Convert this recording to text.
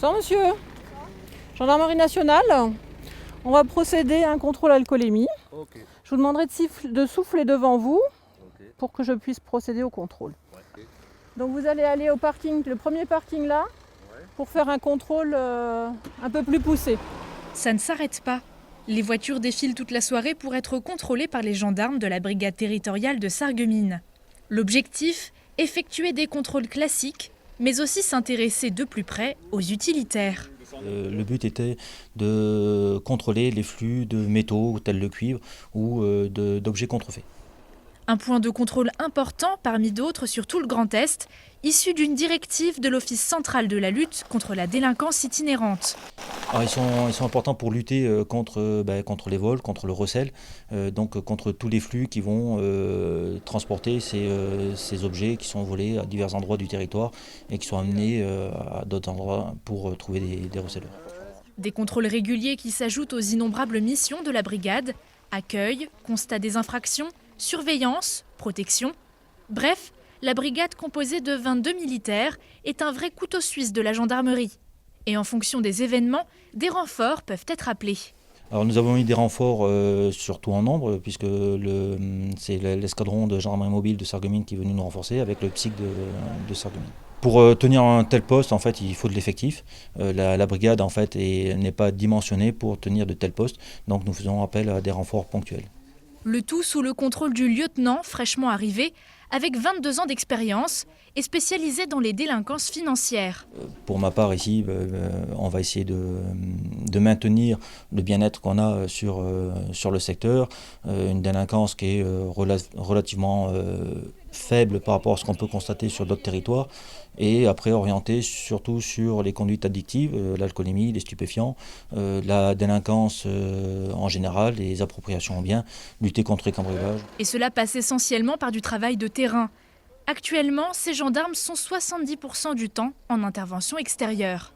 Bonsoir monsieur. Gendarmerie nationale. On va procéder à un contrôle alcoolémie. Ok. Je vous demanderai de souffler devant vous Ok. pour que je puisse procéder au contrôle. Ouais. Donc vous allez aller au parking, le premier parking là, pour faire un contrôle un peu plus poussé. Ça ne s'arrête pas. Les voitures défilent toute la soirée pour être contrôlées par les gendarmes de la brigade territoriale de Sarreguemines. L'objectif, effectuer des contrôles classiques, mais aussi s'intéresser de plus près aux utilitaires. Le but était de contrôler les flux de métaux tels le cuivre ou d'objets contrefaits. Un point de contrôle important parmi d'autres sur tout le Grand Est, issu d'une directive de l'Office central de la lutte contre la délinquance itinérante. Alors ils sont importants pour lutter contre les vols, contre le recel, donc contre tous les flux qui vont transporter ces objets qui sont volés à divers endroits du territoire et qui sont amenés à d'autres endroits pour trouver des receleurs. Des contrôles réguliers qui s'ajoutent aux innombrables missions de la brigade, accueil, constat des infractions, surveillance, protection. Bref, la brigade composée de 22 militaires est un vrai couteau suisse de la gendarmerie. Et en fonction des événements, des renforts peuvent être appelés. Alors nous avons eu des renforts surtout en nombre, puisque c'est l'escadron de gendarmerie mobile de Sarreguemines qui est venu nous renforcer avec le PSIC de Sarreguemines. Pour tenir un tel poste, en fait, il faut de l'effectif. La brigade en fait, n'est pas dimensionnée pour tenir de tels postes, donc nous faisons appel à des renforts ponctuels. Le tout sous le contrôle du lieutenant fraîchement arrivé, avec 22 ans d'expérience et spécialisé dans les délinquances financières. Pour ma part ici, on va essayer de maintenir le bien-être qu'on a sur le secteur, une délinquance qui est relativement faible par rapport à ce qu'on peut constater sur d'autres territoires, et après orienter surtout sur les conduites addictives, l'alcoolémie, les stupéfiants, la délinquance en général, les appropriations en biens, lutter contre les cambriolages. Et cela passe essentiellement par du travail de terrain. Actuellement, ces gendarmes sont 70% du temps en intervention extérieure.